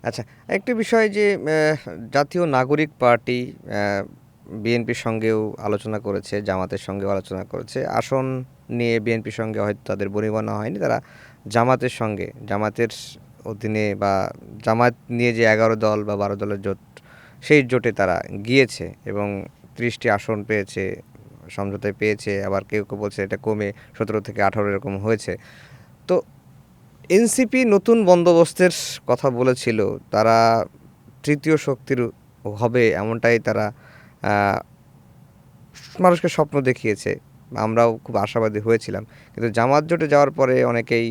আচ্ছা, একটি বিষয় যে জাতীয় নাগরিক পার্টি বিএনপির সঙ্গেও আলোচনা করেছে, জামাতের সঙ্গেও আলোচনা করেছে। আসন নিয়ে বিএনপির সঙ্গে হয়তো তাদের বনিবনা হয়নি। তারা জামাতের সঙ্গে, জামাতের অধীনে বা জামাত নিয়ে যে ১১ দল বা ১২ দলের জোট, সেই জোটে তারা গিয়েছে এবং ৩০টি আসন পেয়েছে, সমঝোতায় পেয়েছে। আবার কেউ, কেউ বলছে এটা কমে ১৭ থেকে ১৮ এরকম হয়েছে। তো এনসিপি নতুন বন্দোবস্তের কথা বলেছিল। তারা তৃতীয় শক্তির হবে এমনটাই তারা আহ, মানুষকে স্বপ্ন দেখিয়েছে। আমরাও খুব আশাবাদী হয়েছিলাম, কিন্তু জামাত জোটে যাওয়ার পরে অনেকেই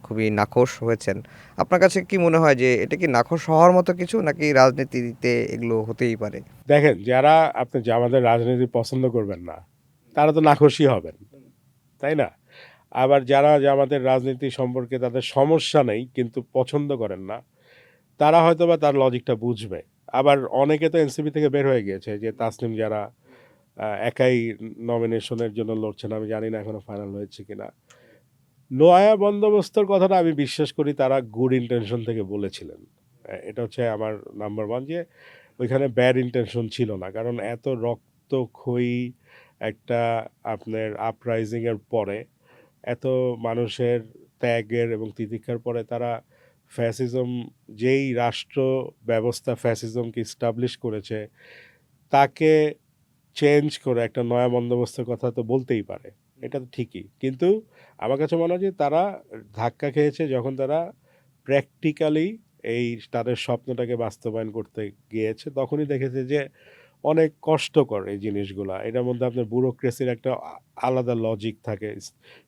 খুবই নাখোশ হয়েছেন। আপনার কাছে কি মনে হয় যে এটা কি নাখোশ হওয়ার মতো কিছু, নাকি রাজনীতিতে এগুলো হতেই পারে? দেখেন, যারা আপনি আমাদের রাজনীতি পছন্দ করবেন না তারা তো নাখোশী হবেন, তাই না? আবার যারা যে আমাদের রাজনীতি সম্পর্কে তাদের সমস্যা নেই কিন্তু পছন্দ করেন না, তারা হয়তো বা তার লজিকটা বুঝবে। আবার অনেকে তো এনসিপি থেকে বের হয়ে গিয়েছে, যে তাসনিম যারা একাই নমিনেশনের জন্য লড়ছেন, আমি জানি না এখনো ফাইনাল হয়েছে কিনা। নয়া বন্দোবস্তর কথাটা আমি বিশ্বাস করি তারা গুড ইন্টেনশন থেকে বলেছিলেন। এটা হচ্ছে আমার নাম্বার ওয়ান, যে ওইখানে ব্যাড ইন্টেনশন ছিল না। কারণ এত রক্তক্ষয়ী একটা আপনার আপরাইজিংয়ের পরে, এত মানুষের ত্যাগের এবং তিতিক্ষার পরে তারা ফ্যাসিজম, যেই রাষ্ট্র ব্যবস্থা ফ্যাসিজমকে ইস্টাবলিশ করেছে, তাকে চেঞ্জ করে একটা নয়া বন্দোবস্তের কথা তো বলতেই পারে। এটা তো ঠিকই, কিন্তু আমার কাছে মনে হয় যে তারা ধাক্কা খেয়েছে যখন তারা প্র্যাকটিক্যালি এই তাদের স্বপ্নটাকে বাস্তবায়ন করতে গিয়েছে। তখনই দেখেছে যে অনেক কষ্টকর এই জিনিসগুলা। এটার মধ্যে আপনার ব্যুরোক্রেসির একটা আলাদা লজিক থাকে,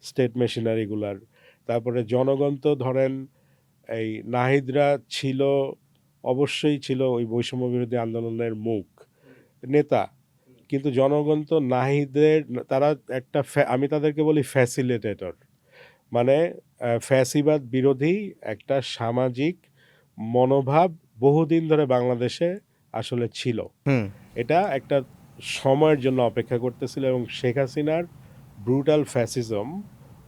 স্টেট মেশিনারিগুলার। তারপরে জনগণ তো ধরেন, এই নাহিদরা ছিল, অবশ্যই ছিল ওই বৈষম্য বিরোধী আন্দোলনের মুখ নেতা, কিন্তু জনগণ তো নাহিদের, তারা একটা আমি তাদেরকে বলি ফ্যাসিলিটেটর। মানে ফ্যাসিবাদ বিরোধী একটা সামাজিক মনোভাব বহুদিন ধরে বাংলাদেশে আসলে ছিল। হুম। এটা একটা সময়ের জন্য অপেক্ষা করতেছিল, এবং শেখ হাসিনার ব্রুটাল ফ্যাসিজম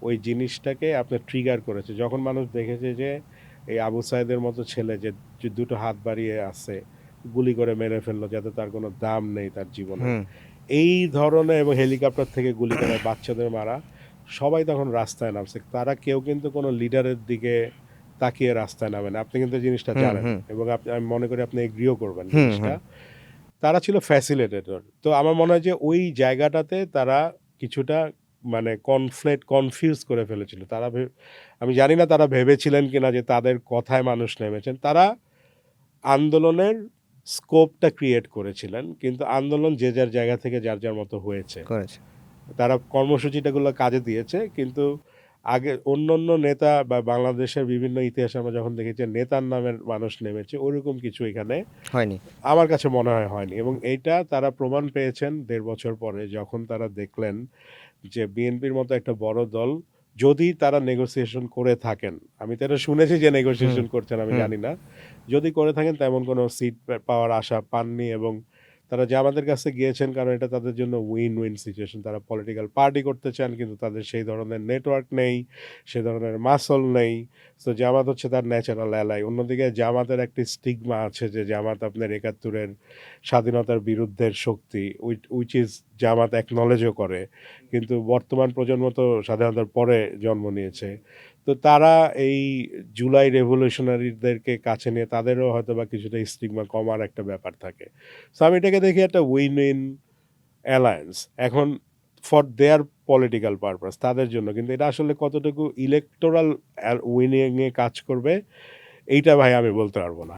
ওই জিনিসটাকে আপনার ট্রিগার করেছে। যখন মানুষ দেখেছে যে এই আবু সাইদের মতো ছেলে যে যে দুটো হাত বাড়িয়ে আছে, গুলি করে মেরে ফেললো যাতে তার কোনো দাম নেই তার জীবনের, হুম। এই ধরনের, এবং হেলিকপ্টার থেকে গুলি করা, বাচ্চাদের মারা, সবাই তখন রাস্তায় নামছে। তারা কেউ কিন্তু কোনো লিডারের দিকে তাকিয়ে রাস্তায় নামে না। আপনি কিন্তু এই জিনিসটা হুম। জানেন, হুম। এবং আমি মনে করি আপনি এগ্রিও করবেন হুম। জিনিসটা। হুম। তারা ছিল ফ্যাসিলিটেটর। তো আমার মনে হয় যে ওই জায়গাটাতে তারা কিছুটা মানে কনফিউজ করে ফেলেছিল। তারা আমি জানি না তারা ভেবেছিলেন কিনা যে তাদের কথায় মানুষ নেমেছেন। তারা আন্দোলনের স্কোপটা ক্রিয়েট করেছিলেন, কিন্তু আন্দোলন যে যার জায়গা থেকে যার যার মতো হয়েছে। করেছে। তারা কর্মসূচিটাগুলো কাজে দিয়েছে, কিন্তু আগে অন্য অন্য নেতা বা বাংলাদেশের বিভিন্ন ইতিহাসে আমরা যখন দেখেছি নেতার নামের মানুষ নেমেছে, ওরকম কিছু এখানে হয়নি। আমার কাছে মনে হয় হয়নি। এবং এইটা তারা প্রমাণ পেয়েছেন ১.৫ বছর পরে, যখন তারা দেখলেন যে বিএনপির মতো একটা বড় দল, যদি তারা নেগোসিয়েশন করে থাকেন, আমি তো এটা শুনেছি যে হুম। নেগোসিয়েশন করছেন, আমি হুম। জানি না, যদি করে থাকেন তেমন কোনো সিট পাওয়ার আশা পাননি, এবং তারা জামাতের কাছে গিয়েছেন কারণ এটা তাদের জন্য উইন উইন সিচুয়েশন। তারা পলিটিক্যাল পার্টি করতে চান, কিন্তু তাদের সেই ধরনের নেটওয়ার্ক নেই, সে ধরনের মাসল নেই। তো জামাত হচ্ছে তার ন্যাচারাল অ্যালাই। অন্যদিকে জামাতের একটি স্টিগমা আছে যে জামাত আপনার ৭১-এর স্বাধীনতার বিরুদ্ধের শক্তি, উইচ ইজ জামাত অ্যাকনলেজও করে, কিন্তু বর্তমান প্রজন্ম তো স্বাধীনতার পরে জন্ম নিয়েছে। তো তারা এই জুলাই রেভলিউশনারিদেরকে কাছে নিয়ে তাদেরও হয়তো বা কিছুটা স্টিগমা কমার একটা ব্যাপার থাকে। সো আমি এটাকে দেখি একটা উইন উইন অ্যালায়েন্স এখন ফর দেয়ার পলিটিক্যাল পারপাস, তাদের জন্য। কিন্তু এটা আসলে কতটুকু ইলেকটোরাল উইনিংয়ে কাজ করবে, এইটা ভাই আমি বলতে পারবো না।